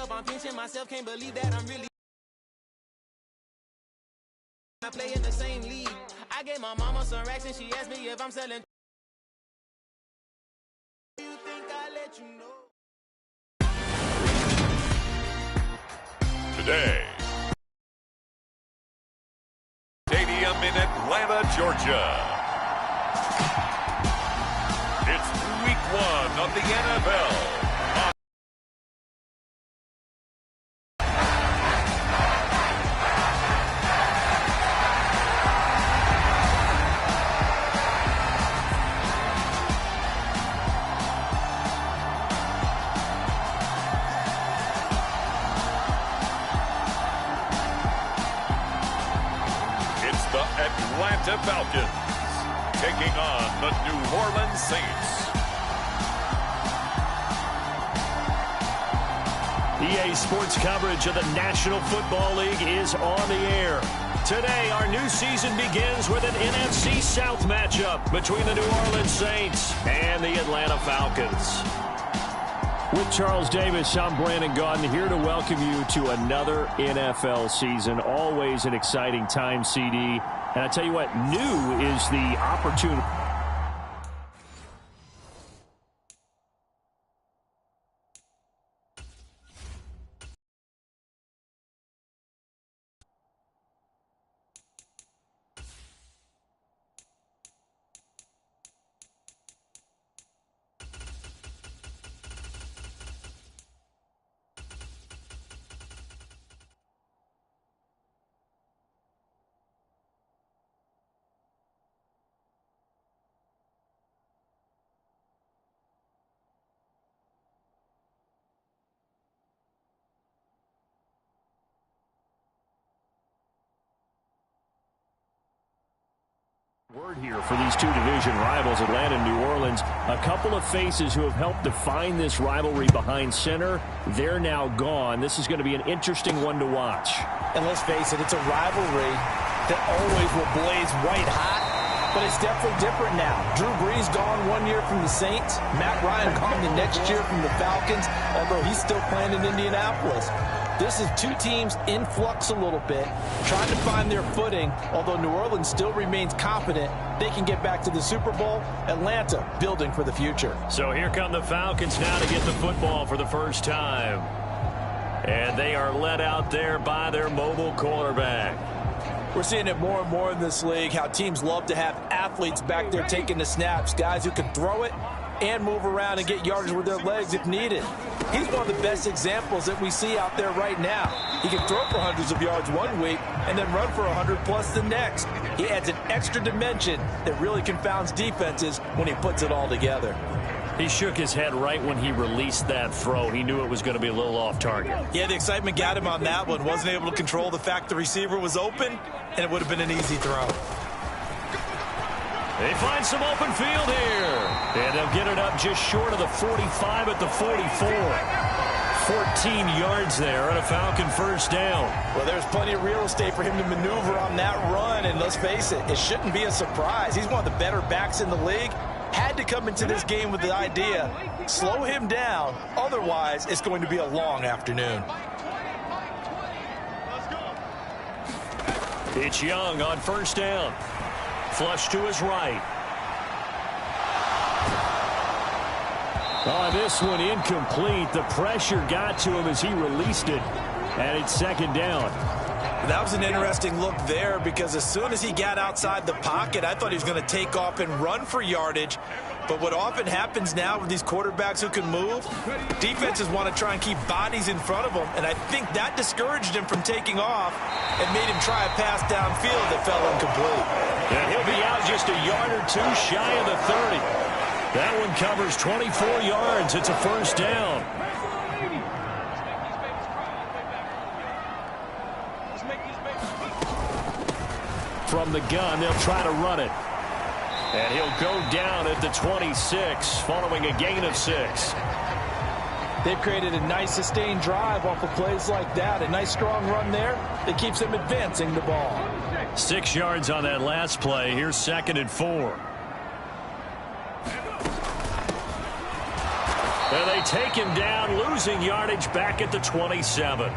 up, I'm pinching myself, can't believe that I'm really I play in the same league. I gave my mama some racks and she asked me if I'm selling. Do you think I let you know? Today, stadium in Atlanta, Georgia. It's week 1 of the NFL. Atlanta Falcons taking on the New Orleans Saints. EA Sports coverage of the National Football League is on the air. Today, our new season begins with an NFC South matchup between the New Orleans Saints and the Atlanta Falcons. With Charles Davis, I'm Brandon Gaudin, here to welcome you to another NFL season. Always an exciting time, CD. And I tell you what, new is the opportunity. Word here for these two division rivals, Atlanta and New Orleans. A couple of faces who have helped define this rivalry behind center. They're now gone. This is going to be an interesting one to watch. And let's face it, it's a rivalry that always will blaze white hot, but it's definitely different now. Drew Brees gone 1 year from the Saints. Matt Ryan gone the next year from the Falcons, although he's still playing in Indianapolis. This is two teams in flux a little bit, trying to find their footing. Although New Orleans still remains confident they can get back to the Super Bowl, Atlanta building for the future. So here come the Falcons now to get the football for the first time. And they are led out there by their mobile quarterback. We're seeing it more and more in this league, how teams love to have athletes back there taking the snaps, guys who can throw it and move around and get yardage with their legs if needed. He's one of the best examples that we see out there right now. He can throw for hundreds of yards one week and then run for 100+ the next. He adds an extra dimension that really confounds defenses when he puts it all together. He shook his head right when he released that throw. He knew it was going to be a little off target. Yeah, the excitement got him on that one. Wasn't able to control the fact the receiver was open, and it would have been an easy throw. They find some open field here. And they'll get it up just short of the 45 at the 44. 14 yards there on a Falcon first down. Well, there's plenty of real estate for him to maneuver on that run. And let's face it, it shouldn't be a surprise. He's one of the better backs in the league. Had to come into this game with the idea, slow him down. Otherwise, it's going to be a long afternoon. It's Young on first down. Flush to his right. Oh, this one incomplete. The pressure got to him as he released it. And it's second down. That was an interesting look there because as soon as he got outside the pocket, I thought he was going to take off and run for yardage. But what often happens now with these quarterbacks who can move, defenses want to try and keep bodies in front of them. And I think that discouraged him from taking off and made him try a pass downfield that fell incomplete. And he'll be out just a yard or two shy of the 30. That one covers 24 yards. It's a first down. From the gun, they'll try to run it. And he'll go down at the 26, following a gain of 6. They've created a nice sustained drive off of plays like that. A nice strong run there that keeps them advancing the ball. 6 yards on that last play. Here's 2nd and 4. And they take him down, losing yardage back at the 27.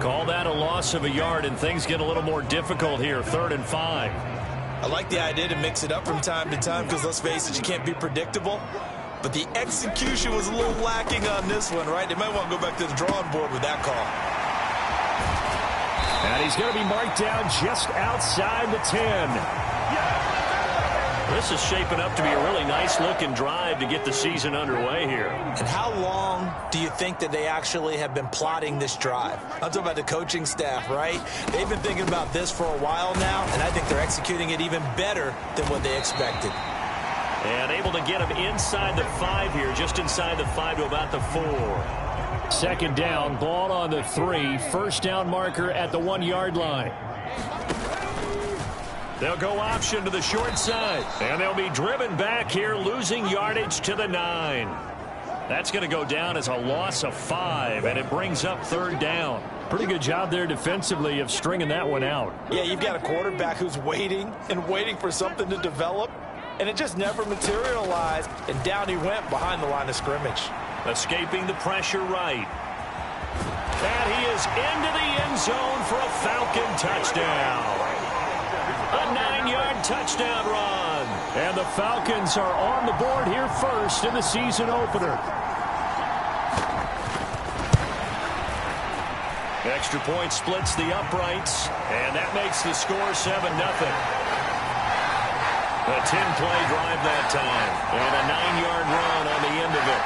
Call that a loss of a yard, and things get a little more difficult here, 3rd and 5. I like the idea to mix it up from time to time because, let's face it, you can't be predictable. But the execution was a little lacking on this one, right? They might want to go back to the drawing board with that call. And he's going to be marked down just outside the 10. This is shaping up to be a really nice-looking drive to get the season underway here. And how long do you think that they actually have been plotting this drive? I'm talking about the coaching staff, right? They've been thinking about this for a while now, and I think they're executing it even better than what they expected. And able to get him inside the 5 here, just inside the 5 to about the 4. 2nd down, ball on the 3. 1st down marker at the 1-yard line. They'll go option to the short side. And they'll be driven back here, losing yardage to the 9. That's going to go down as a loss of 5, and it brings up 3rd down. Pretty good job there defensively of stringing that one out. Yeah, you've got a quarterback who's waiting and waiting for something to develop, and it just never materialized, and down he went behind the line of scrimmage. Escaping the pressure right. And he is into the end zone for a Falcon touchdown. A 9-yard touchdown run. And the Falcons are on the board here first in the season opener. Extra point splits the uprights, and that makes the score 7-0. A 10-play drive that time, and a 9-yard run on the end of it.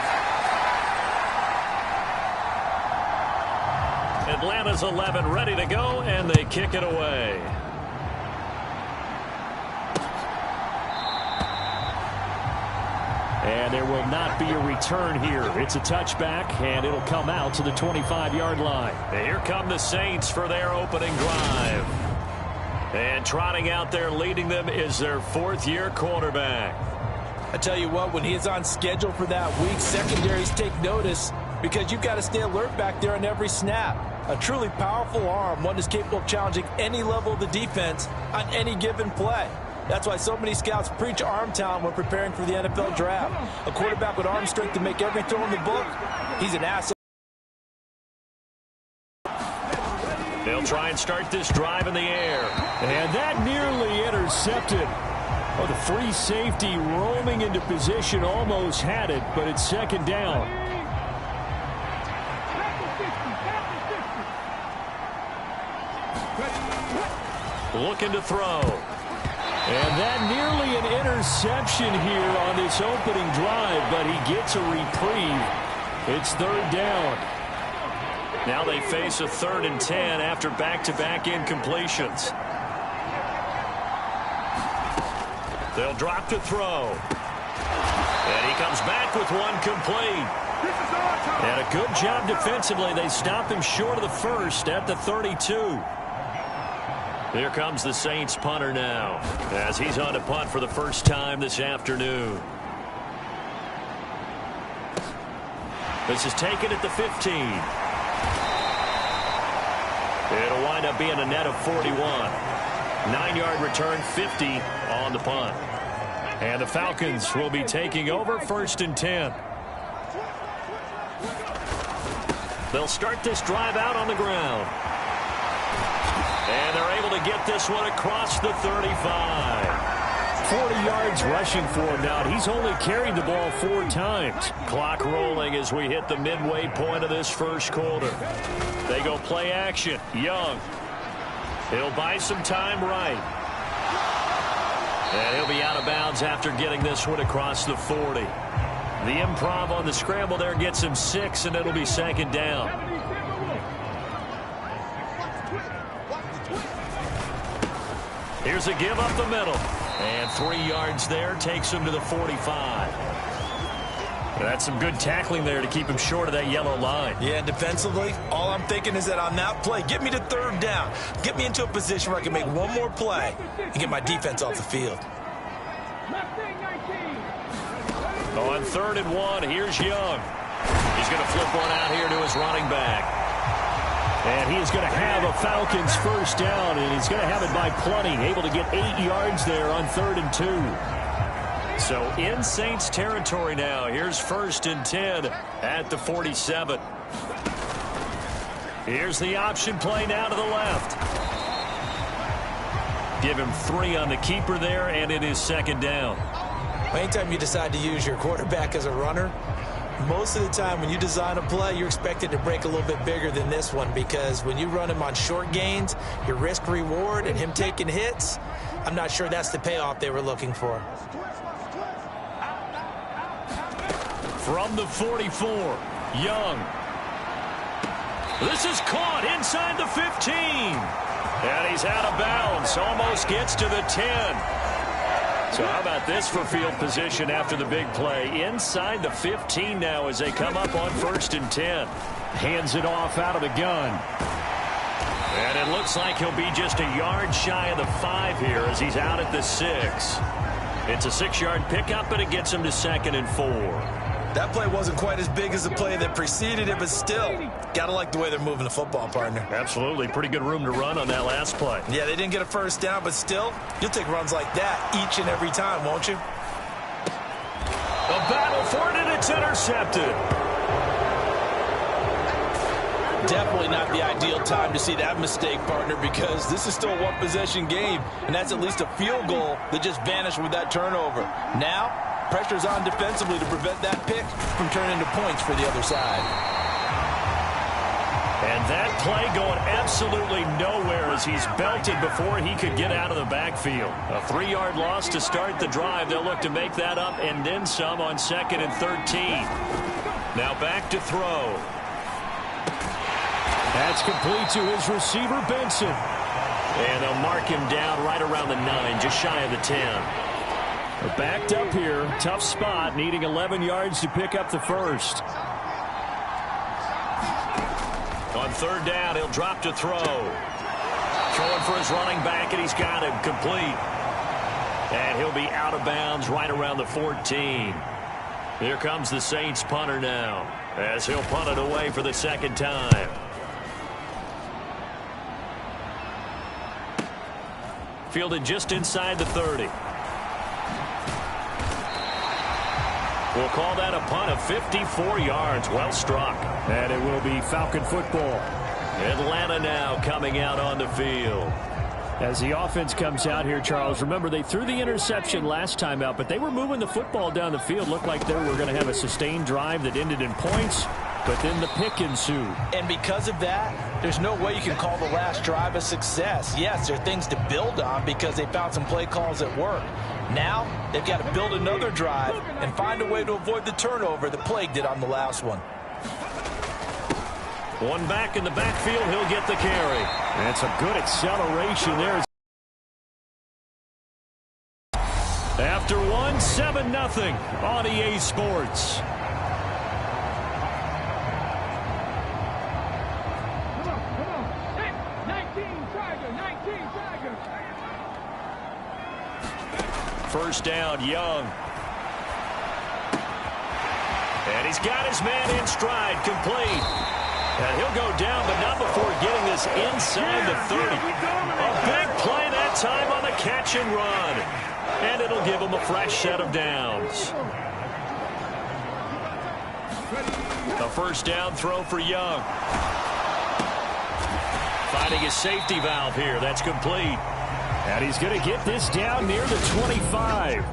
Atlanta's 11 ready to go, and they kick it away. And there will not be a return here. It's a touchback, and it'll come out to the 25-yard line. And here come the Saints for their opening drive. And trotting out there leading them is their 4th-year quarterback. I tell you what, when he is on schedule for that week, secondaries take notice because you've got to stay alert back there on every snap. A truly powerful arm, one that's capable of challenging any level of the defense on any given play. That's why so many scouts preach arm talent when preparing for the NFL draft. A quarterback with arm strength to make every throw in the book, he's an asset. They'll try and start this drive in the air. And that nearly intercepted. Oh, the free safety roaming into position almost had it, but it's 2nd down. Looking to throw. And that nearly an interception here on this opening drive, but he gets a reprieve. It's 3rd down. Now they face a 3rd and 10 after back-to-back incompletions. They'll drop to throw. And he comes back with one complete. And a good job defensively. They stop him short of the 1st at the 32. Here comes the Saints punter now as he's on to punt for the first time this afternoon. This is taken at the 15. It'll wind up being a net of 41. 9-yard return, 50 on the punt. And the Falcons will be taking over 1st and 10. They'll start this drive out on the ground. And they're able to get this one across the 35. 40 yards rushing for him now. He's only carried the ball 4 times. Clock rolling as we hit the midway point of this first quarter. They go play action. Young. He'll buy some time right. And he'll be out of bounds after getting this one across the 40. The improv on the scramble there gets him 6, and it'll be 2nd down. Here's a give up the middle. And 3 yards there takes him to the 45. That's some good tackling there to keep him short of that yellow line. Yeah, defensively, all I'm thinking is that on that play, get me to 3rd down. Get me into a position where I can make one more play and get my defense off the field. On 3rd and 1, here's Young. He's going to flip one out here to his running back. And he is going to have a Falcons first down, and he's going to have it by plenty. Able to get 8 yards there on 3rd and 2. So in Saints territory now. Here's 1st and 10 at the 47. Here's the option play now to the left. Give him 3 on the keeper there, and it is 2nd down. Anytime you decide to use your quarterback as a runner, most of the time when you design a play, you're expected to break a little bit bigger than this one, because when you run him on short gains, your risk-reward and him taking hits, I'm not sure that's the payoff they were looking for. From the 44, Young. This is caught inside the 15. And he's out of bounds. Almost gets to the 10. So how about this for field position after the big play? Inside the 15 now as they come up on 1st and 10. Hands it off out of the gun. And it looks like he'll be just a yard shy of the 5 here as he's out at the 6. It's a 6-yard pickup, but it gets him to 2nd and 4. That play wasn't quite as big as the play that preceded it, but still, gotta like the way they're moving the football, partner. Absolutely. Pretty good room to run on that last play. Yeah, they didn't get a 1st down, but still, you'll take runs like that each and every time, won't you? A battle for it, and it's intercepted. Definitely not the ideal time to see that mistake, partner, because this is still a one-possession game, and that's at least a field goal that just vanished with that turnover. Now, pressure's on defensively to prevent that pick from turning into points for the other side. And that play going absolutely nowhere as he's belted before he could get out of the backfield. A 3-yard loss to start the drive. They'll look to make that up and then some on 2nd and 13. Now back to throw. That's complete to his receiver, Benson. And they'll mark him down right around the 9, just shy of the 10. They're backed up here. Tough spot, needing 11 yards to pick up the 1st. On 3rd down, he'll drop to throw. Throwing for his running back, and he's got him complete. And he'll be out of bounds right around the 14. Here comes the Saints punter now, as he'll punt it away for the 2nd time. Fielded just inside the 30. We'll call that a punt of 54 yards. Well struck. And it will be Falcon football. Atlanta now coming out on the field. As the offense comes out here, Charles, remember they threw the interception last time out, but they were moving the football down the field. Looked like they were going to have a sustained drive that ended in points, but then the pick ensued. And because of that, there's no way you can call the last drive a success. Yes, there are things to build on because they found some play calls that work. Now, they've got to build another drive and find a way to avoid the turnover that plagued it on the last one. One back in the backfield, he'll get the carry. That's a good acceleration there. After 7-0 on EA Sports. First down, Young. And he's got his man in stride, complete. And he'll go down, but not before getting this inside the 30. A big play that time on the catch and run. And it'll give him a fresh set of downs. A first down throw for Young. Finding his safety valve here. That's complete. And he's going to get this down near the 25.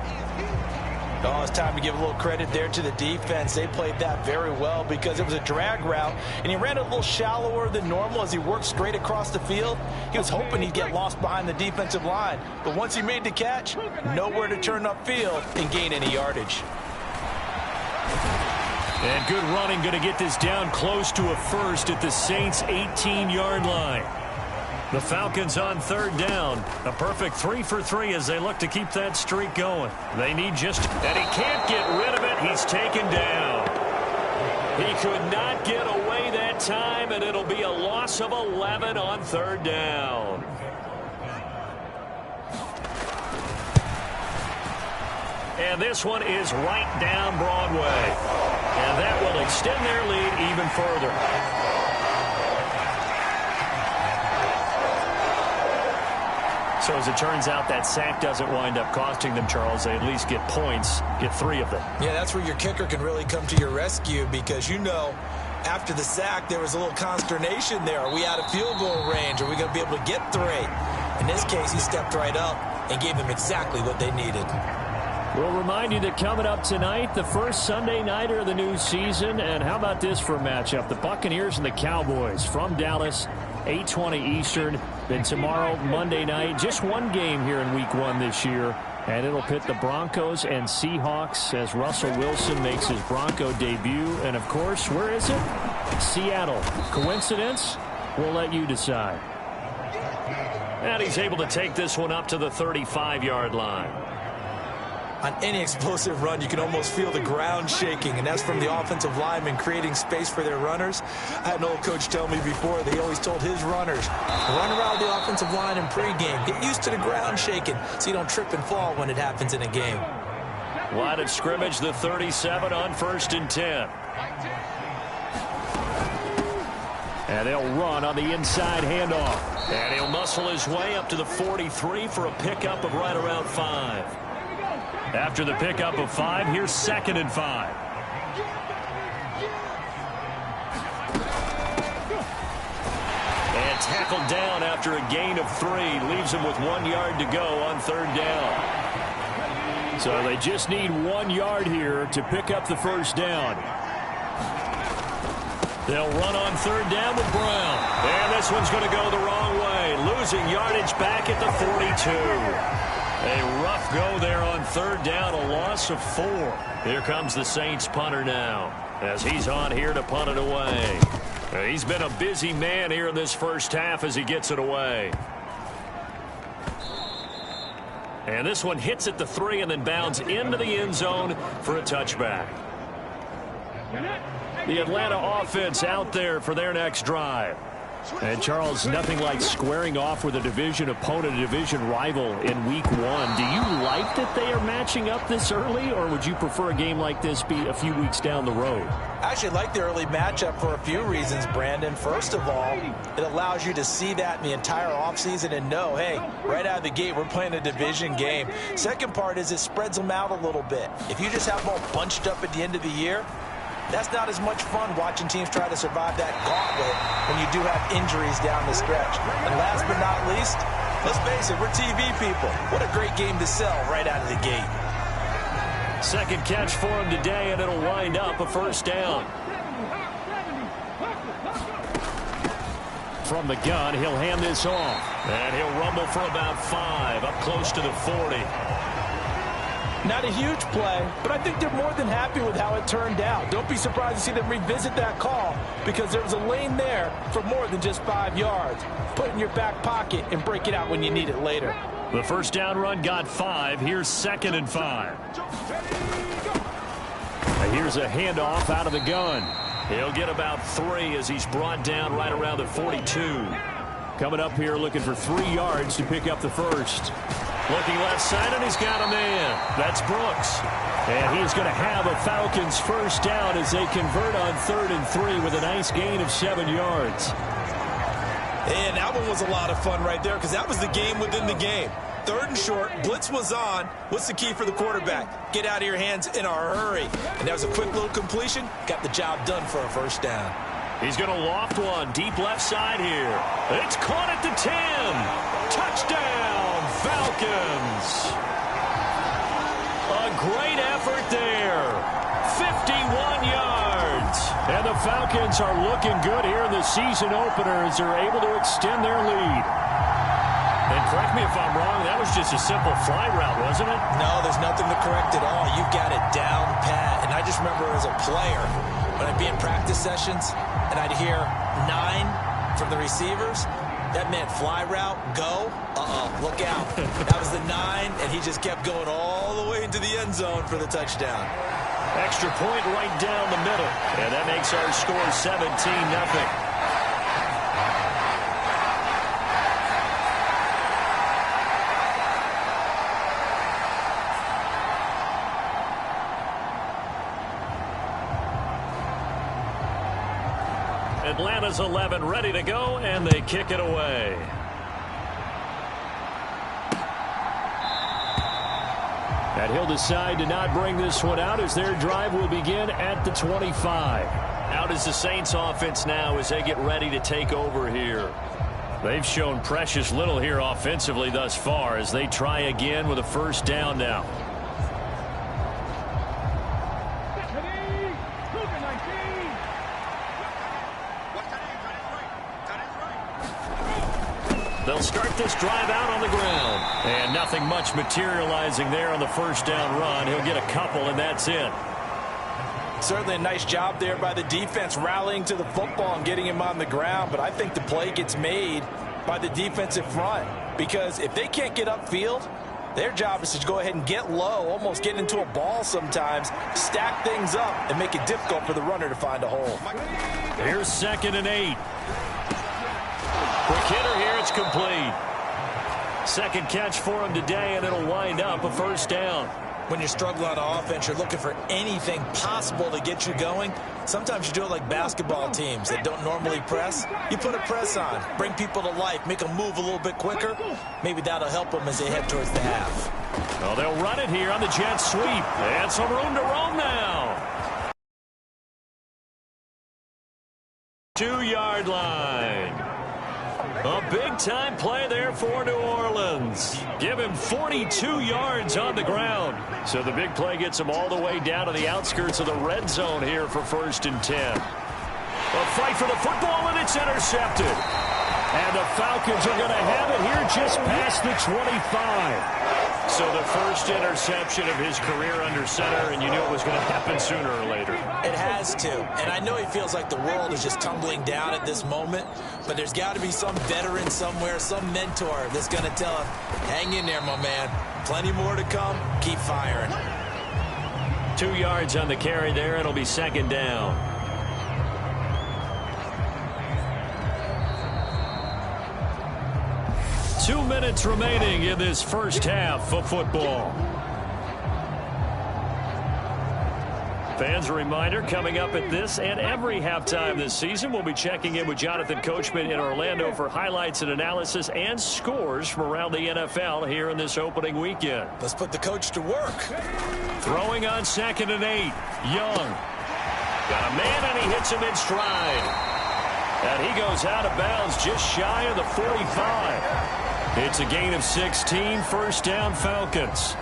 Oh, it's time to give a little credit there to the defense. They played that very well because it was a drag route, and he ran a little shallower than normal as he worked straight across the field. He was hoping he'd get lost behind the defensive line, but once he made the catch, nowhere to turn upfield and gain any yardage. And good running, going to get this down close to a first at the Saints' 18-yard line. The Falcons on third down. A perfect 3 for 3 as they look to keep that streak going. They need just... And he can't get rid of it. He's taken down. He could not get away that time, and it'll be a loss of 11 on third down. And this one is right down Broadway. And that will extend their lead even further. So as it turns out, that sack doesn't wind up costing them, Charles. They at least get points, get 3 of them. Yeah, that's where your kicker can really come to your rescue because, after the sack, there was a little consternation there. Are we out of field goal range? Are we going to be able to get 3? In this case, he stepped right up and gave them exactly what they needed. We'll remind you that coming up tonight, the first Sunday nighter of the new season. And how about this for a matchup? The Buccaneers and the Cowboys from Dallas, 8:20 Eastern. Then tomorrow, Monday night, just one game here in Week 1 this year. And it'll pit the Broncos and Seahawks as Russell Wilson makes his Bronco debut. And, of course, where is it? Seattle. Coincidence? We'll let you decide. And he's able to take this one up to the 35-yard line. On any explosive run, you can almost feel the ground shaking, and that's from the offensive linemen creating space for their runners. I had an old coach tell me before, they always told his runners, run around the offensive line in pregame. Get used to the ground shaking so you don't trip and fall when it happens in a game. Line of scrimmage, the 37 on 1st and 10. And they'll run on the inside handoff. And he'll muscle his way up to the 43 for a pickup of right around 5. After the pickup of 5, here's 2nd and 5. And tackled down after a gain of 3. Leaves him with 1 yard to go on 3rd down. So they just need 1 yard here to pick up the 1st down. They'll run on 3rd down with Brown. And this one's going to go the wrong way. Losing yardage back at the 42. A rough go there on 3rd down, a loss of 4. Here comes the Saints punter now as he's on here to punt it away. He's been a busy man here in this first half as he gets it away. And this one hits at the 3 and then bounds into the end zone for a touchback. The Atlanta offense out there for their next drive. And, Charles, nothing like squaring off with a division opponent, a division rival in Week 1. Do you like that they are matching up this early, or would you prefer a game like this be a few weeks down the road? I actually like the early matchup for a few reasons, Brandon. First of all, it allows you to see that in the entire offseason and know, hey, right out of the gate, we're playing a division game. Second part is it spreads them out a little bit. If you just have them all bunched up at the end of the year, that's not as much fun watching teams try to survive that gauntlet when you do have injuries down the stretch. And last but not least, let's face it, we're TV people. What a great game to sell right out of the gate. Second catch for him today, and it'll wind up a 1st down. From the gun, he'll hand this off. And he'll rumble for about 5, up close to the 40. Not a huge play, but I think they're more than happy with how it turned out. Don't be surprised to see them revisit that call because there was a lane there for more than just 5 yards. Put it in your back pocket and break it out when you need it later. The 1st down run got 5. Here's 2nd and 5. And here's a handoff out of the gun. He'll get about 3 as he's brought down right around the 42. Coming up here looking for 3 yards to pick up the 1st. Looking left side, and he's got a man. That's Brooks. And he's going to have a Falcons 1st down as they convert on 3rd and 3 with a nice gain of 7 yards. And that one was a lot of fun right there because that was the game within the game. 3rd and short, blitz was on. What's the key for the quarterback? Get out of your hands in a hurry. And that was a quick little completion. Got the job done for a 1st down. He's going to loft one deep left side here. It's caught at the 10. Touchdown, Falcons. A great effort there. 51 yards. And the Falcons are looking good here in the season opener as they're able to extend their lead. And correct me if I'm wrong, that was just a simple fly route, wasn't it? No, there's nothing to correct at all. You've got it down pat. And I just remember as a player, when I'd be in practice sessions and I'd hear 9 from the receivers, that meant fly route, go, look out. That was the 9, and he just kept going all the way into the end zone for the touchdown. Extra point right down the middle. And that makes our score 17-0. Atlanta's 11 ready to go, and they kick it away. And he'll decide to not bring this one out as their drive will begin at the 25. Out is the Saints offense now as they get ready to take over here. They've shown precious little here offensively thus far as they try again with a first down now. They'll start this drive out on the ground. And nothing much materializing there on the first down run. He'll get a couple, and that's it. Certainly a nice job there by the defense rallying to the football and getting him on the ground. But I think the play gets made by the defensive front. Because if they can't get upfield, their job is to go ahead and get low, almost get into a ball sometimes, stack things up, and make it difficult for the runner to find a hole. Here's 2nd and 8. Quick hitter here, it's complete. Second catch for him today, and it'll wind up a first down. When you're struggling on offense, you're looking for anything possible to get you going. Sometimes you do it like basketball teams that don't normally press. You put a press on, bring people to life, make them move a little bit quicker. Maybe that'll help them as they head towards the half. Well, they'll run it here on the jet sweep. And some room to roam now. 2-yard line. A big-time play there for New Orleans. Give him 42 yards on the ground. So the big play gets him all the way down to the outskirts of the red zone here for 1st and 10. A fight for the football, and it's intercepted. And the Falcons are going to have it here just past the 25. So the first interception of his career under center, and you knew it was going to happen sooner or later. It has to. And I know he feels like the world is just tumbling down at this moment, but there's got to be some veteran somewhere, some mentor that's going to tell him, hang in there, my man. Plenty more to come. Keep firing. 2 yards on the carry there. It'll be 2nd down. Two minutes remaining in this first half of football. Fans, a reminder, coming up at this and every halftime this season, we'll be checking in with Jonathan Coachman in Orlando for highlights and analysis and scores from around the NFL here in this opening weekend. Let's put the coach to work. Throwing on 2nd and 8. Young. Got a man, and he hits him in stride. And he goes out of bounds just shy of the 45. It's a gain of 16, first down Falcons.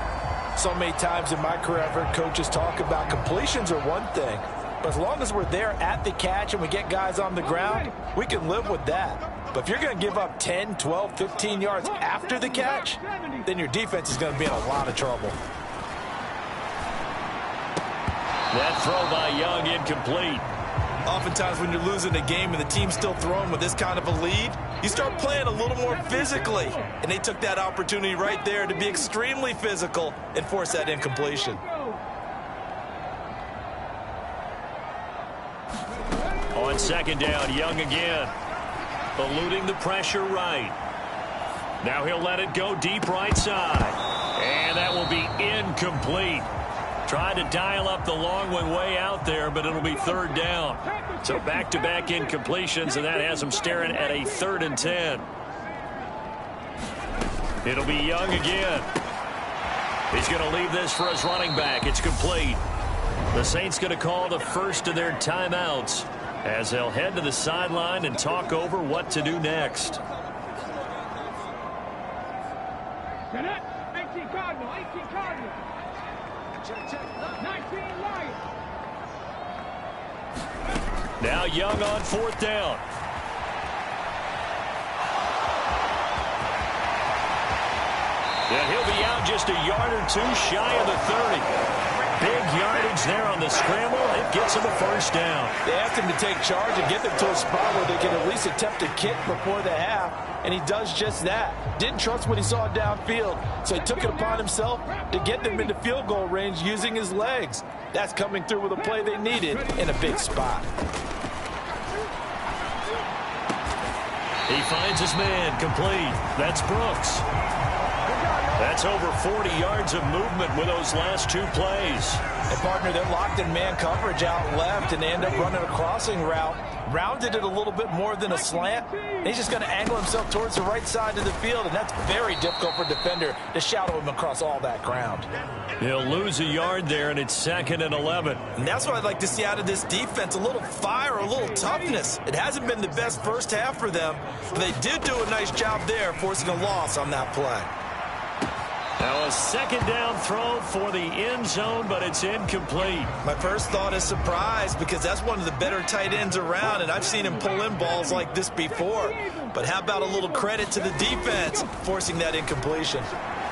So many times in my career, I've heard coaches talk about completions are one thing. But as long as we're there at the catch and we get guys on the ground, we can live with that. But if you're going to give up 10, 12, 15 yards after the catch, then your defense is going to be in a lot of trouble. That throw by Young incomplete. Oftentimes when you're losing a game and the team's still throwing with this kind of a lead, you start playing a little more physically. And they took that opportunity right there to be extremely physical and force that incompletion. On 2nd down, Young again. Eluding the pressure right. Now he'll let it go deep right side. And that will be incomplete. Tried to dial up the long one way out there, but it'll be 3rd down. So back-to-back incompletions, and that has him staring at a 3rd and 10. It'll be Young again. He's going to leave this for his running back. It's complete. The Saints going to call the first of their timeouts as they'll head to the sideline and talk over what to do next. 18 Cardinal. 19 Lions. Now Young on 4th down. And he'll be out just a yard or two shy of the 30. Big yardage there on the scramble. It gets him a first down. They asked him to take charge and get them to a spot where they can at least attempt a kick before the half, and he does just that. Didn't trust what he saw downfield, so he took it upon himself to get them into field goal range using his legs. That's coming through with a play they needed in a big spot. He finds his man complete. That's Brooks. That's over 40 yards of movement with those last 2 plays. And partner, they're locked in man coverage out left, and they end up running a crossing route rounded it a little bit more than a slant. He's just going to angle himself towards the right side of the field, and that's very difficult for a defender to shadow him across all that ground. He'll lose a yard there, and it's 2nd and 11. And that's what I'd like to see out of this defense, a little fire, a little toughness. It hasn't been the best first half for them, but they did do a nice job there forcing a loss on that play. Now a 2nd down throw for the end zone, but it's incomplete. My first thought is surprise, because that's one of the better tight ends around, and I've seen him pull in balls like this before. But how about a little credit to the defense forcing that incompletion?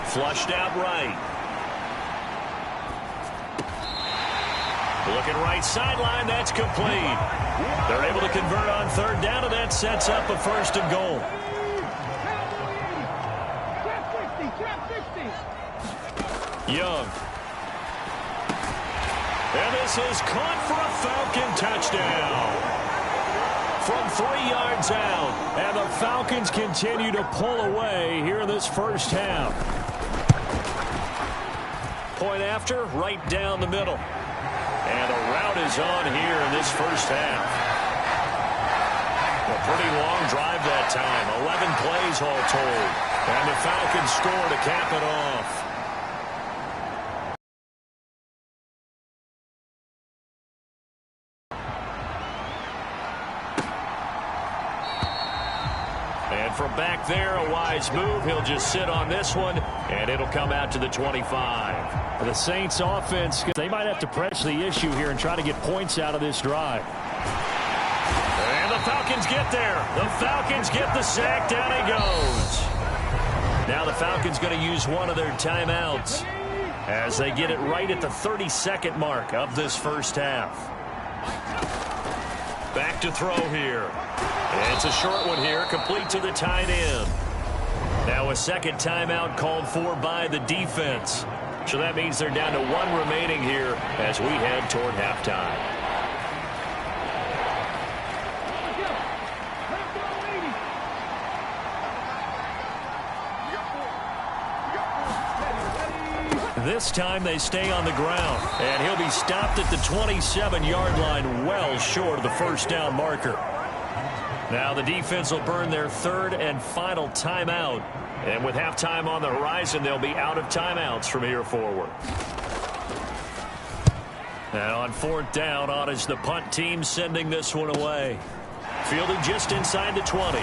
Flushed out right. Looking right sideline, that's complete. They're able to convert on 3rd down, and that sets up a 1st and goal. Young. And this is caught for a Falcon touchdown. From 3 yards out. And the Falcons continue to pull away here in this first half. Point after, right down the middle. And the route is on here in this first half. A pretty long drive that time. 11 plays all told. And the Falcons score to cap it off. And from back there, a wise move. He'll just sit on this one, and it'll come out to the 25. The Saints offense, they might have to press the issue here and try to get points out of this drive. And the Falcons get there. The Falcons get the sack. Down he goes. Now the Falcons going to use one of their timeouts as they get it right at the 32nd mark of this first half. Back to throw here. It's a short one here, complete to the tight end. Now a 2nd timeout called for by the defense. So that means they're down to 1 remaining here as we head toward halftime. This time they stay on the ground, and he'll be stopped at the 27-yard line, well short of the 1st down marker. Now the defense will burn their 3rd and final timeout. And with halftime on the horizon, they'll be out of timeouts from here forward. And on 4th down, on is the punt team sending this one away. Fielded just inside the 20.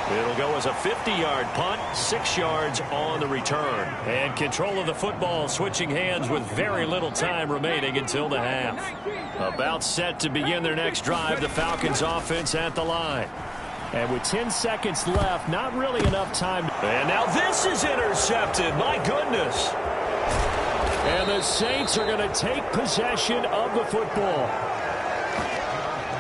It'll go as a 50-yard punt, 6 yards on the return. And control of the football switching hands with very little time remaining until the half. About set to begin their next drive, the Falcons offense at the line. And with 10 seconds left, not really enough time. And now this is intercepted. My goodness. And the Saints are going to take possession of the football.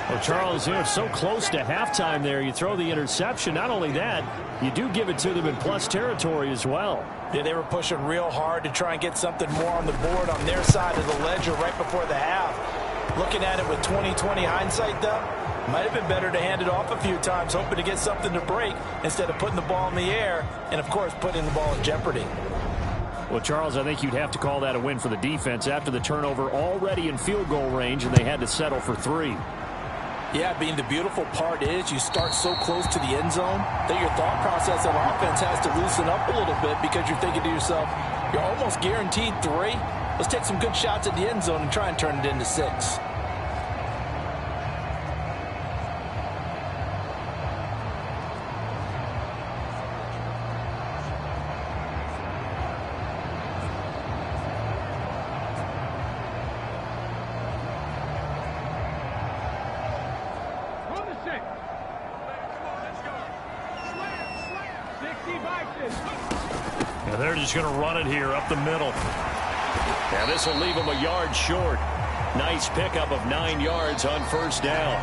Well, Charles, it's so close to halftime there. You throw the interception. Not only that, you do give it to them in plus territory as well. Yeah, they were pushing real hard to try and get something more on the board on their side of the ledger right before the half. Looking at it with 20/20 hindsight, though, might have been better to hand it off a few times, hoping to get something to break instead of putting the ball in the air and, of course, putting the ball in jeopardy. Well, Charles, I think you'd have to call that a win for the defense after the turnover already in field goal range, and they had to settle for 3. Yeah, being the beautiful part is you start so close to the end zone that your thought process of offense has to loosen up a little bit because you're thinking to yourself, you're almost guaranteed 3. Let's take some good shots at the end zone and try and turn it into 6. And they're just going to run it here up the middle. Now this will leave them a yard short. Nice pickup of 9 yards on 1st down.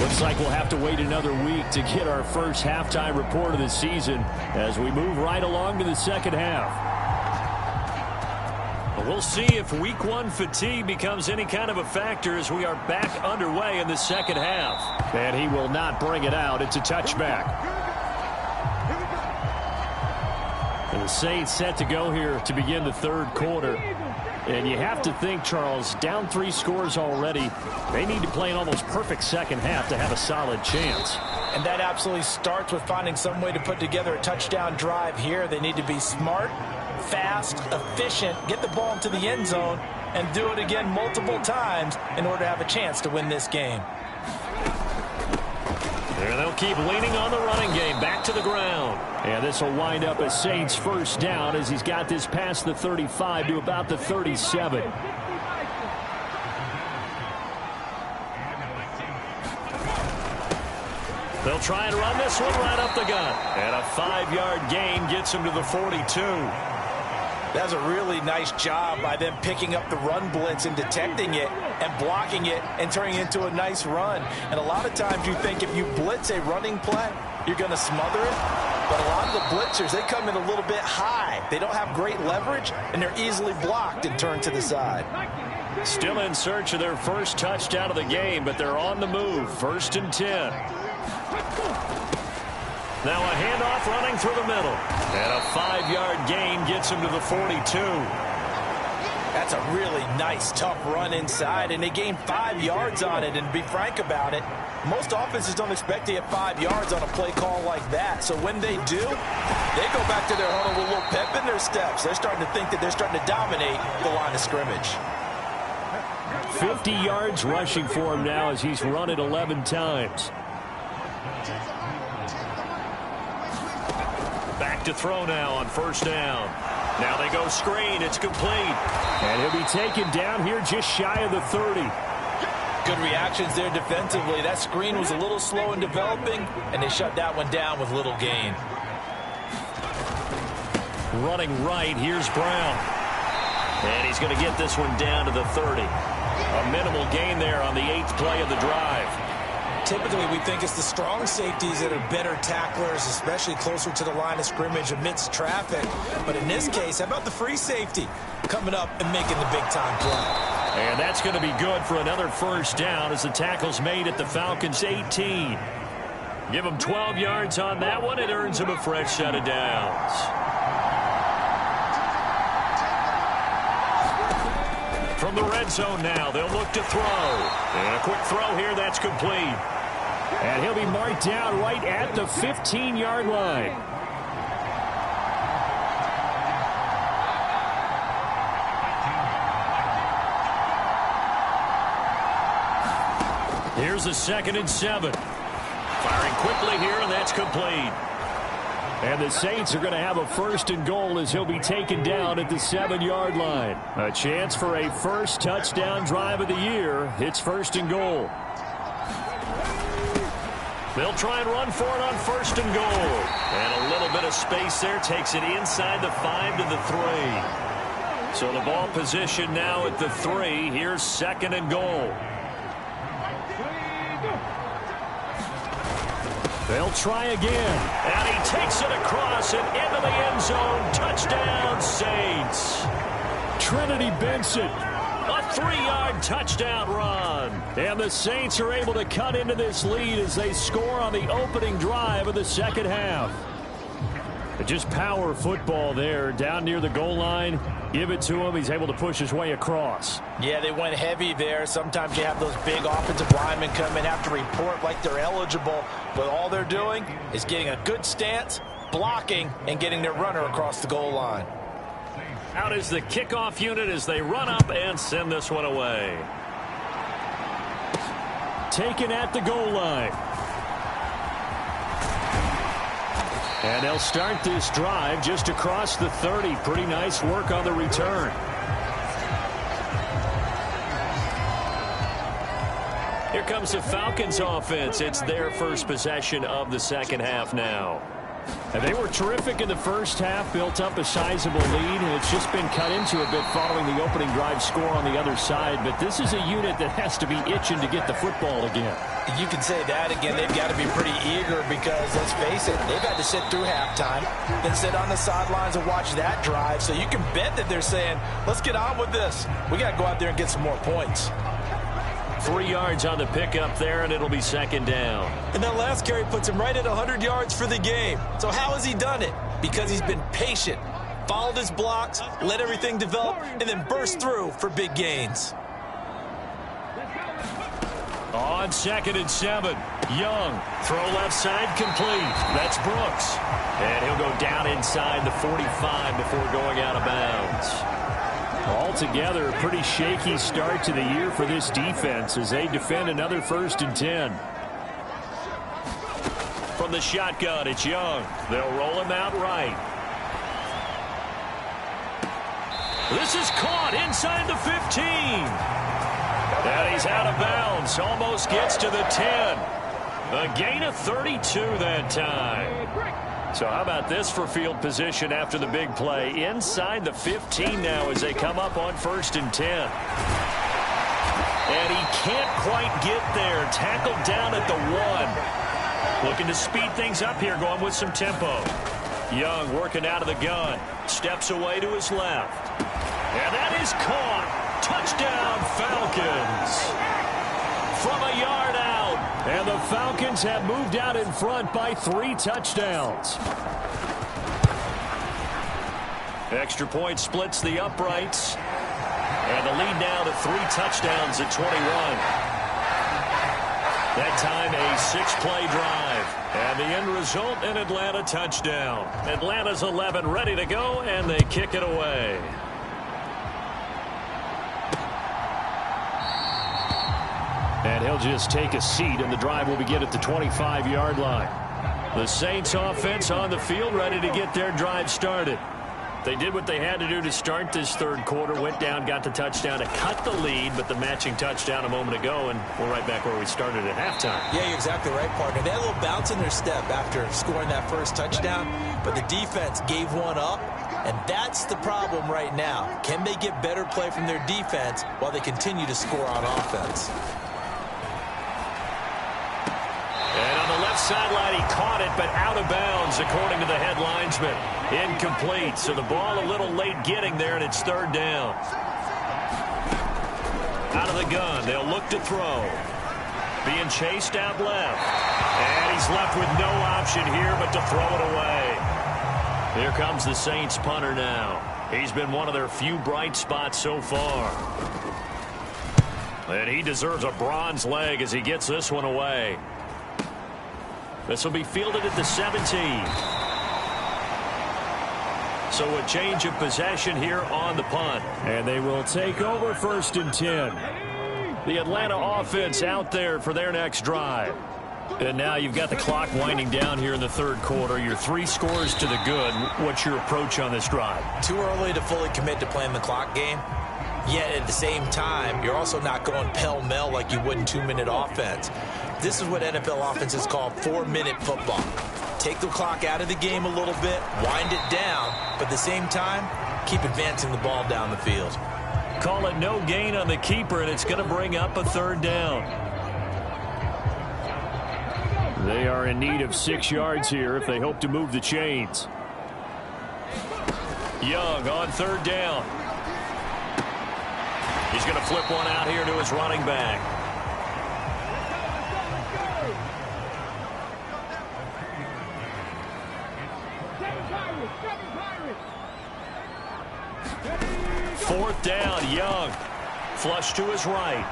Looks like we'll have to wait another week to get our first halftime report of the season as we move right along to the 2nd half. We'll see if week 1 fatigue becomes any kind of a factor as we are back underway in the 2nd half. And he will not bring it out. It's a touchback. And the Saints set to go here to begin the 3rd quarter. And you have to think, Charles, down 3 scores already. They need to play an almost perfect second half to have a solid chance. And that absolutely starts with finding some way to put together a touchdown drive here. They need to be smart, fast, efficient, get the ball into the end zone, and do it again multiple times in order to have a chance to win this game. There they'll keep leaning on the running game. Back to the ground. And this will wind up a Saints first down as he's got this past the 35 to about the 37. They'll try and run this one right up the gut. And a 5-yard gain gets him to the 42. That's a really nice job by them picking up the run blitz and detecting it and blocking it and turning it into a nice run. And a lot of times you think if you blitz a running play, you're going to smother it. But a lot of the blitzers, they come in a little bit high. They don't have great leverage, and they're easily blocked and turned to the side. Still in search of their first touchdown of the game, but they're on the move. 1st and 10. Now a handoff running through the middle. And a 5-yard gain gets him to the 42. That's a really nice, tough run inside, and they gained 5 yards on it. And to be frank about it, most offenses don't expect to get 5 yards on a play call like that. So when they do, they go back to their huddle with a little pep in their steps. They're starting to think that they're starting to dominate the line of scrimmage. 50 yards rushing for him now as he's run it 11 times. Back to throw now on 1st down. Now they go screen. It's complete. And he'll be taken down here just shy of the 30. Good reactions there defensively. That screen was a little slow in developing, and they shut that one down with little gain. Running right, here's Brown. And he's going to get this one down to the 30. A minimal gain there on the 8th play of the drive. Typically, we think it's the strong safeties that are better tacklers, especially closer to the line of scrimmage amidst traffic. But in this case, how about the free safety coming up and making the big-time play? And that's going to be good for another 1st down as the tackle's made at the Falcons' 18. Give them 12 yards on that one. It earns them a fresh set of downs. From the red zone now, they'll look to throw. And a quick throw here, that's complete. And he'll be marked down right at the 15-yard line. Here's a 2nd and 7. Firing quickly here, and that's complete. And the Saints are going to have a 1st and goal as he'll be taken down at the 7-yard line. A chance for a first touchdown drive of the year. It's 1st and goal. They'll try and run for it on 1st and goal. And a little bit of space there takes it inside the 5 to the 3. So the ball position now at the 3. Here's 2nd and goal. They'll try again. And he takes it across and into the end zone. Touchdown, Saints. Trinity Benson. A 3-yard touchdown run. And the Saints are able to cut into this lead as they score on the opening drive of the second half. Just power football there down near the goal line. Give it to him. He's able to push his way across. Yeah, they went heavy there. Sometimes you have those big offensive linemen come and have to report like they're eligible. But all they're doing is getting a good stance, blocking, and getting their runner across the goal line. Out is the kickoff unit as they run up and send this one away. Taken at the goal line. And they'll start this drive just across the 30. Pretty nice work on the return. Here comes the Falcons offense. It's their first possession of the second half now. And they were terrific in the first half, built up a sizable lead, and it's just been cut into a bit following the opening drive score on the other side. But this is a unit that has to be itching to get the football again. You can say that again. They've got to be pretty eager because, let's face it, they've had to sit through halftime, then sit on the sidelines and watch that drive. So you can bet that they're saying, let's get on with this. We got to go out there and get some more points. 3 yards on the pickup there, and it'll be 2nd down. And that last carry puts him right at 100 yards for the game. So how has he done it? Because he's been patient, followed his blocks, let everything develop, and then burst through for big gains. On 2nd and 7, Young, throw left side complete. That's Brooks. And he'll go down inside the 45 before going out of bounds. Altogether, a pretty shaky start to the year for this defense as they defend another 1st and 10. From the shotgun, it's Young. They'll roll him out right. This is caught inside the 15. And he's out of bounds. Almost gets to the 10. A gain of 32 that time. So how about this for field position after the big play? Inside the 15 now as they come up on 1st and 10. And he can't quite get there. Tackled down at the 1. Looking to speed things up here, going with some tempo. Young working out of the gun. Steps away to his left. And that is caught. Touchdown, Falcons. From a yard out. And the Falcons have moved out in front by 3 touchdowns. Extra point splits the uprights. And the lead now to 3 touchdowns at 21. That time a 6-play drive. And the end result, an Atlanta touchdown. Atlanta's 11 ready to go, and they kick it away. And he'll just take a seat, and the drive will begin at the 25-yard line. The Saints offense on the field, ready to get their drive started. They did what they had to do to start this 3rd quarter, went down, got the touchdown to cut the lead, but the matching touchdown a moment ago, and we're right back where we started at halftime. Yeah, you're exactly right, partner. They had a little bounce in their step after scoring that first touchdown, but the defense gave one up, and that's the problem right now. Can they get better play from their defense while they continue to score on offense? And on the left sideline, he caught it, but out of bounds, according to the head linesman. Incomplete, so the ball a little late getting there, and it's 3rd down. Out of the gun, they'll look to throw. Being chased out left. And he's left with no option here but to throw it away. Here comes the Saints punter now. He's been one of their few bright spots so far. And he deserves a bronze leg as he gets this one away. This will be fielded at the 17. So a change of possession here on the punt. And they will take over 1st and 10. The Atlanta offense out there for their next drive. And now you've got the clock winding down here in the 3rd quarter. You're 3 scores to the good. What's your approach on this drive? Too early to fully commit to playing the clock game. Yet at the same time, you're also not going pell-mell like you would in 2-minute offense. This is what NFL offenses call 4-minute football. Take the clock out of the game a little bit, wind it down, but at the same time, keep advancing the ball down the field. Call it no gain on the keeper, and it's going to bring up a 3rd down. They are in need of 6 yards here if they hope to move the chains. Young on 3rd down. He's going to flip one out here to his running back. Fourth down, Young. Flush to his right.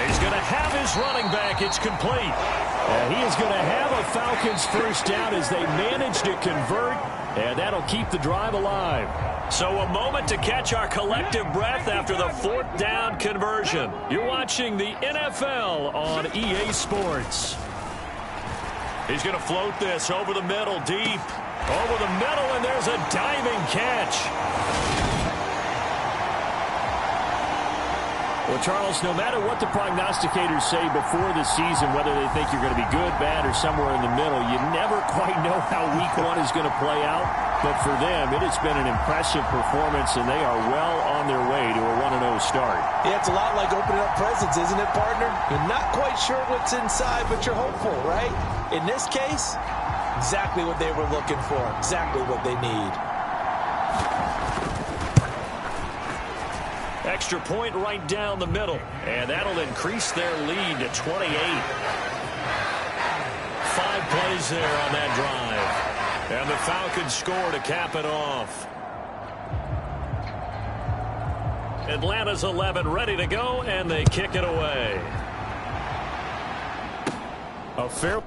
He's going to have his running back. It's complete. And he is going to have a Falcons first down as they manage to convert. And that'll keep the drive alive. So a moment to catch our collective breath after the 4th down conversion. You're watching the NFL on EA Sports. He's going to float this over the middle, deep. Over the middle, and there's a diving catch. Well, Charles, no matter what the prognosticators say before the season, whether they think you're going to be good, bad, or somewhere in the middle, you never quite know how week 1 is going to play out. But for them, it has been an impressive performance, and they are well on their way to a 1-0 start. Yeah, it's a lot like opening up presents, isn't it, partner? You're not quite sure what's inside, but you're hopeful, right? In this case, exactly what they were looking for, exactly what they need. Extra point right down the middle, and that'll increase their lead to 28. 5 plays there on that drive. And the Falcons score to cap it off. Atlanta's 11 ready to go, and they kick it away. A fair...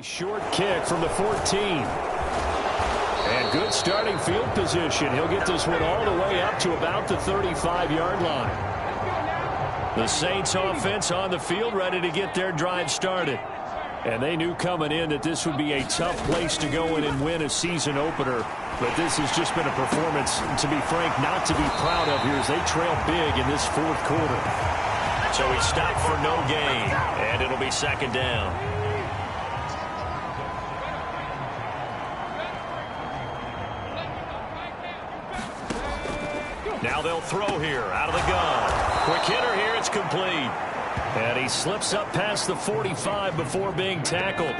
Short kick from the 14. And good starting field position. He'll get this one all the way up to about the 35-yard line. The Saints offense on the field ready to get their drive started. And they knew coming in that this would be a tough place to go in and win a season opener. But this has just been a performance, to be frank, not to be proud of here as they trail big in this fourth quarter. So he stopped for no gain, and it'll be second down. Now they'll throw here out of the gun. Quick hitter here, it's complete. And he slips up past the 45 before being tackled.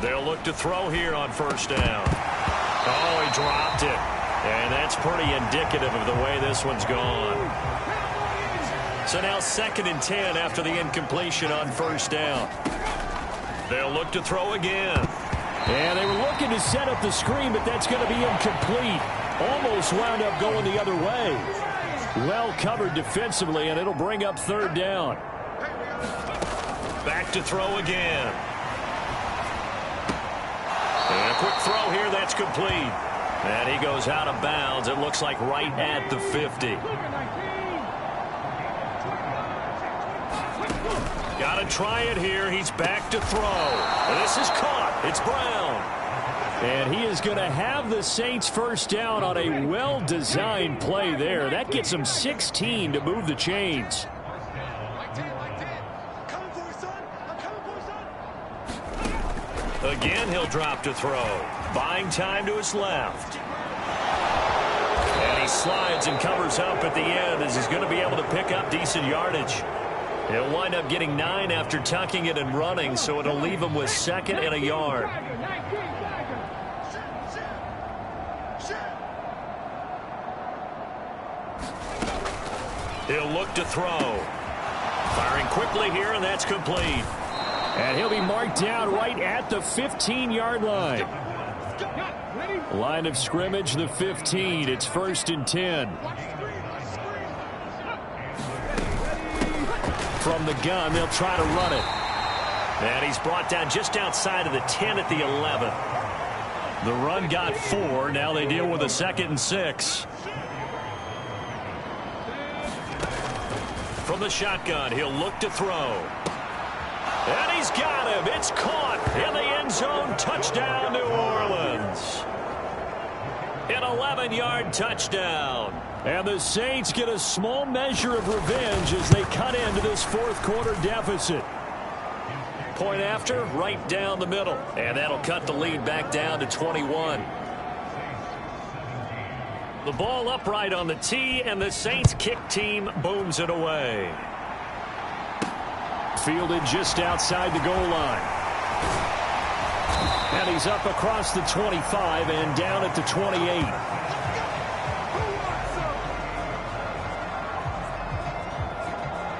They'll look to throw here on first down. Oh, he dropped it. And that's pretty indicative of the way this one's gone. So now 2nd and 10 after the incompletion on first down. They'll look to throw again. And they were looking to set up the screen, but that's going to be incomplete. Almost wound up going the other way. Well covered defensively, and it'll bring up 3rd down. Back to throw again. And a quick throw here, that's complete. And he goes out of bounds. It looks like right at the 50. Got to try it here. He's back to throw. This is caught. It's Brown. And he is going to have the Saints first down on a well-designed play there. That gets him 16 to move the chains. Again, he'll drop to throw. Buying time to his left. And he slides and covers up at the end as he's going to be able to pick up decent yardage. He'll wind up getting 9 after tucking it and running, so it'll leave him with 2nd and a yard. He'll look to throw. Firing quickly here, and that's complete. And he'll be marked down right at the 15-yard line. Line of scrimmage, the 15. It's 1st and 10. From the gun, they'll try to run it. And he's brought down just outside of the 10 at the 11. The run got 4. Now they deal with a 2nd and 6. From the shotgun, he'll look to throw. And he's got him. It's caught in the end zone. Touchdown, New Orleans. An 11-yard touchdown. And the Saints get a small measure of revenge as they cut into this fourth quarter deficit. Point after, right down the middle. And that'll cut the lead back down to 21. The ball upright on the tee, and the Saints kick team booms it away. Fielded just outside the goal line. And he's up across the 25 and down at the 28.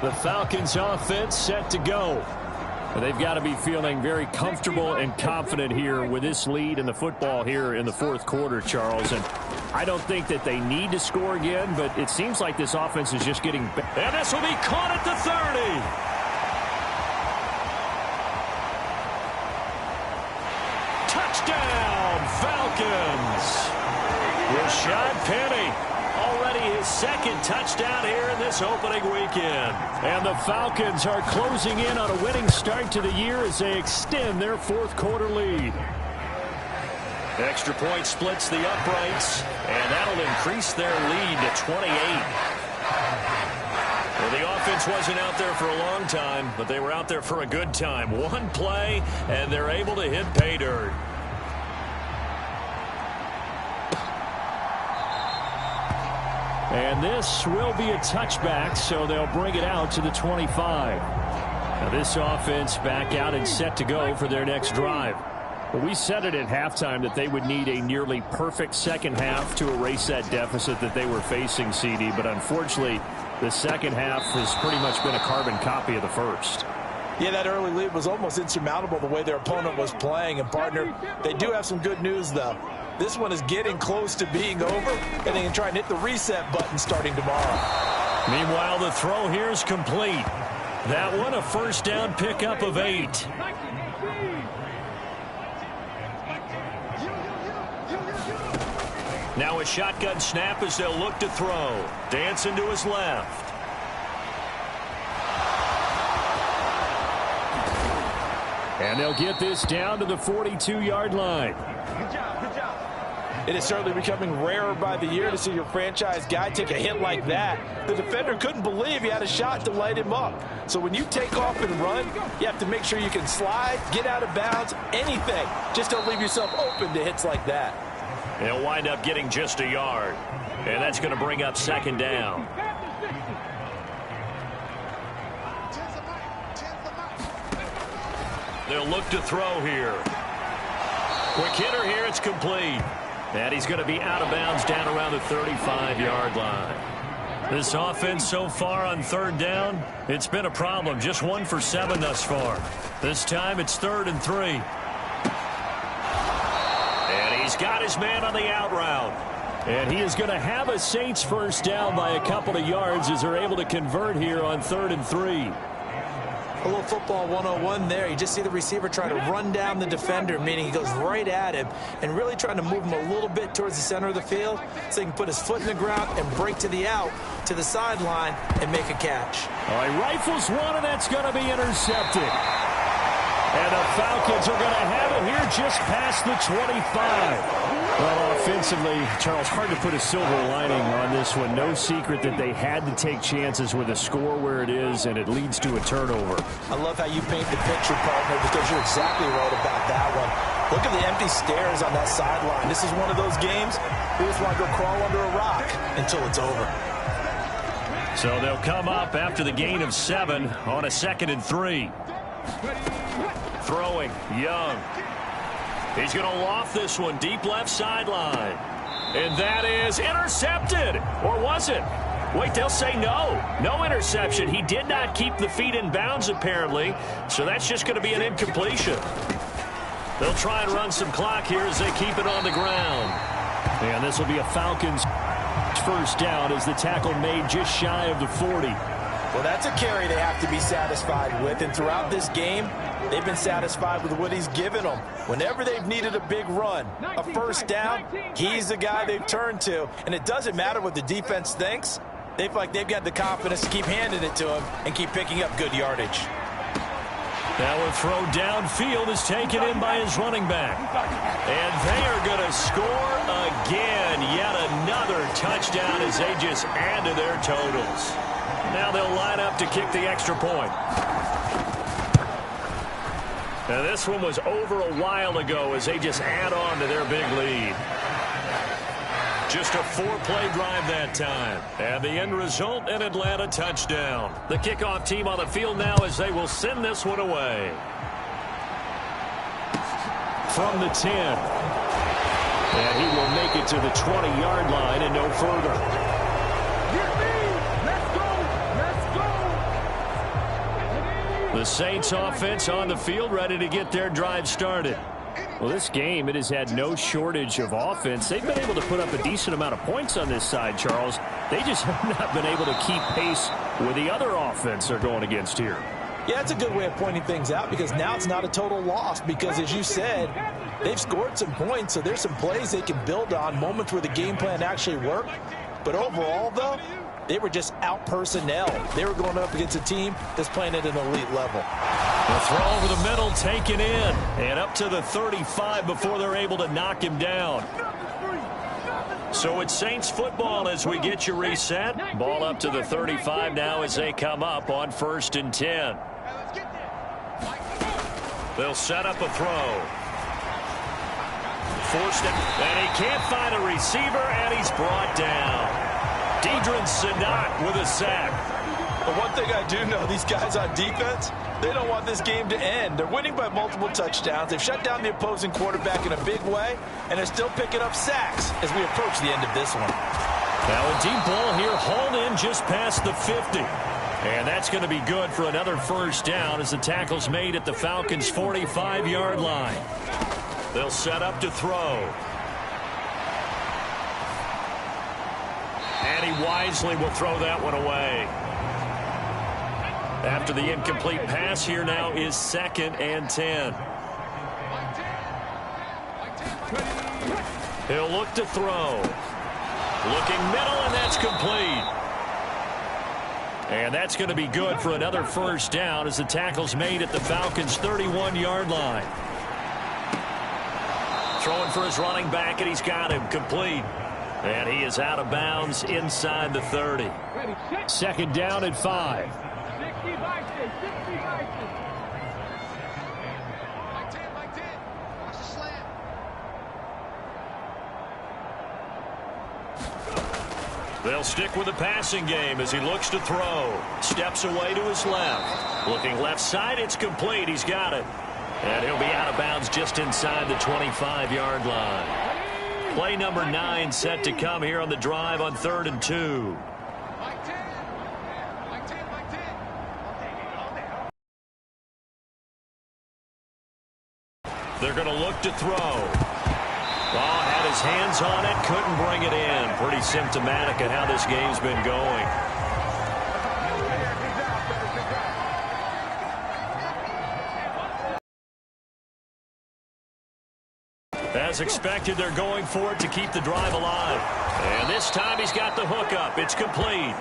The Falcons offense set to go. They've got to be feeling very comfortable and confident here with this lead in the football here in the fourth quarter, Charles. And I don't think that they need to score again, but it seems like this offense is just getting better. And this will be caught at the 30. Touchdown, Falcons. Rashad Penny, already his second touchdown here in this opening weekend. And the Falcons are closing in on a winning start to the year as they extend their fourth quarter lead. Extra point splits the uprights, and that'll increase their lead to 28. Well, the offense wasn't out there for a long time, but they were out there for a good time. One play, and they're able to hit pay dirt. And this will be a touchback, so they'll bring it out to the 25. Now this offense back out and set to go for their next drive. Well, we said it at halftime that they would need a nearly perfect second half to erase that deficit that they were facing, CD. But unfortunately, the second half has pretty much been a carbon copy of the first. Yeah, that early lead was almost insurmountable the way their opponent was playing. And, partner, they do have some good news, though. This one is getting close to being over, and they can try and hit the reset button starting tomorrow. Meanwhile, the throw here is complete. That one a first down pickup of 8. Now a shotgun snap as they'll look to throw. Dancing to his left. And they'll get this down to the 42-yard line. Good job, good job. It is certainly becoming rarer by the year to see your franchise guy take a hit like that. The defender couldn't believe he had a shot to light him up. So when you take off and run, you have to make sure you can slide, get out of bounds, anything. Just don't leave yourself open to hits like that. They'll wind up getting just a yard. And that's going to bring up second down. They'll look to throw here. Quick hitter here, it's complete. And he's going to be out of bounds down around the 35-yard line. This offense so far on third down, it's been a problem. Just 1 for 7 thus far. This time it's 3rd and 3. And he's got his man on the out route. And he is going to have a Saints first down by a couple of yards as they're able to convert here on 3rd and 3. A little football 101 there. You just see the receiver try to run down the defender, meaning he goes right at him and really trying to move him a little bit towards the center of the field so he can put his foot in the ground and break to the out, to the sideline, and make a catch. All right, rifles one, and that's going to be intercepted. And the Falcons are going to have it here just past the 25. Well, offensively, Charles, hard to put a silver lining on this one. No secret that they had to take chances with a score where it is, and it leads to a turnover. I love how you paint the picture, partner, because you're exactly right about that one. Look at the empty stares on that sideline. This is one of those games we just want to go crawl under a rock until it's over. So they'll come up after the gain of 7 on a 2nd and 3. Throwing, Young. He's going to loft this one deep left sideline. And that is intercepted. Or was it? Wait, they'll say no. No interception. He did not keep the feet in bounds, apparently. So that's just going to be an incompletion. They'll try and run some clock here as they keep it on the ground. And this will be a Falcons first down as the tackle made just shy of the 40. Well, that's a carry they have to be satisfied with. And throughout this game, they've been satisfied with what he's given them. Whenever they've needed a big run, a first down, he's the guy they've turned to. And it doesn't matter what the defense thinks. They feel like they've got the confidence to keep handing it to him and keep picking up good yardage. Now a throw downfield is taken in by his running back. And they are going to score again. Yet another touchdown as they just add to their totals. Now they'll line up to kick the extra point. Now this one was over a while ago as they just add on to their big lead. Just a 4-play drive that time. And the end result, an Atlanta touchdown. The kickoff team on the field now as they will send this one away. From the 10. And he will make it to the 20-yard line and no further. The Saints offense on the field ready to get their drive started. Well, this game, it has had no shortage of offense. They've been able to put up a decent amount of points on this side, Charles. They just have not been able to keep pace with the other offense they're going against here. Yeah, that's a good way of pointing things out because now it's not a total loss because, as you said, They've scored some points, so there's some plays they can build on, moments where the game plan actually worked. But overall, though, they were just out personnel. They were going up against a team that's playing at an elite level. The throw over the middle taken in. And up to the 35 before they're able to knock him down. So it's Saints football as we get you reset. Ball up to the 35 now as they come up on 1st and 10. They'll set up a throw. Forced it, and he can't find a receiver, and he's brought down. Deidrin Sinnott with a sack. But one thing I do know, these guys on defense, they don't want this game to end. They're winning by multiple touchdowns. They've shut down the opposing quarterback in a big way, and they're still picking up sacks as we approach the end of this one. Now a deep ball here, hauled in just past the 50. And that's going to be good for another 1st down as the tackle's made at the Falcons' 45-yard line. They'll set up to throw. And he wisely will throw that one away. After the incomplete pass, here now is 2nd and 10. He'll look to throw. Looking middle, and that's complete. And that's going to be good for another 1st down as the tackle's made at the Falcons' 31-yard line. Throwing for his running back, and he's got him complete. And he is out of bounds inside the 30. 2nd down and 5. 60 by 10, 60 by 10. Like 10. Watch the slant. They'll stick with the passing game as he looks to throw. Steps away to his left. Looking left side, it's complete. He's got it. And he'll be out of bounds just inside the 25-yard line. Play number 9 set to come here on the drive on 3rd and 2. Like 10. Like 10, like 10. They're going to look to throw. Oh, had his hands on it, couldn't bring it in. Pretty symptomatic of how this game's been going. As expected, they're going for it to keep the drive alive. And this time he's got the hook up. It's complete.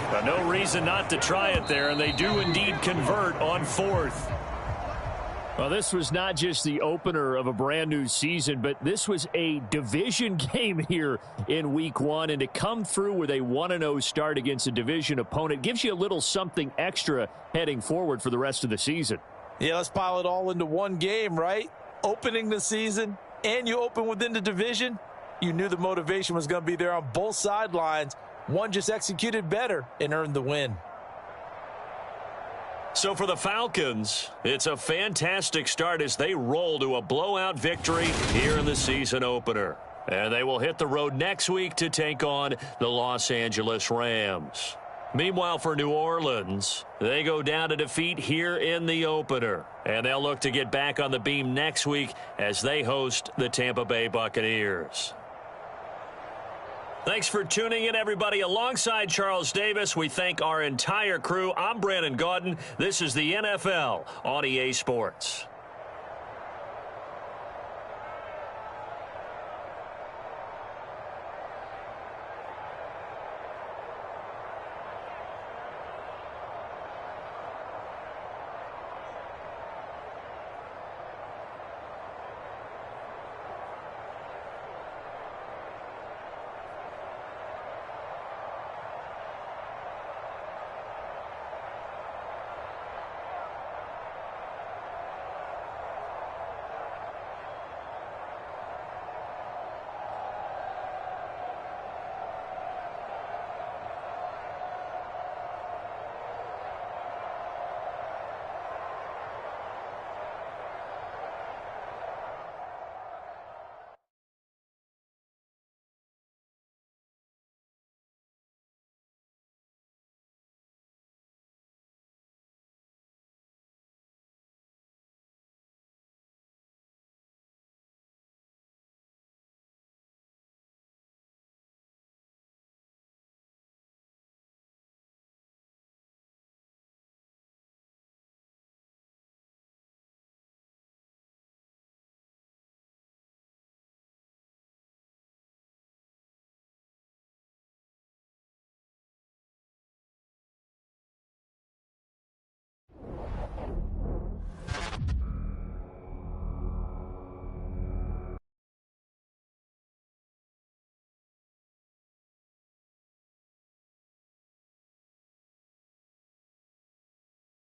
But no reason not to try it there, and they do indeed convert on 4th. Well, this was not just the opener of a brand new season, but this was a division game here in week 1. And to come through with a 1-0 start against a division opponent gives you a little something extra heading forward for the rest of the season. Yeah, let's pile it all into one game, right? Opening the season, and you open within the division. You knew the motivation was going to be there on both sidelines. One just executed better and earned the win. So for the Falcons, it's a fantastic start as they roll to a blowout victory here in the season opener. And they will hit the road next week to take on the Los Angeles Rams. Meanwhile, for New Orleans, they go down to defeat here in the opener. And they'll look to get back on the beam next week as they host the Tampa Bay Buccaneers. Thanks for tuning in, everybody. Alongside Charles Davis, we thank our entire crew. I'm Brandon Gaudin. This is the NFL on EA Sports.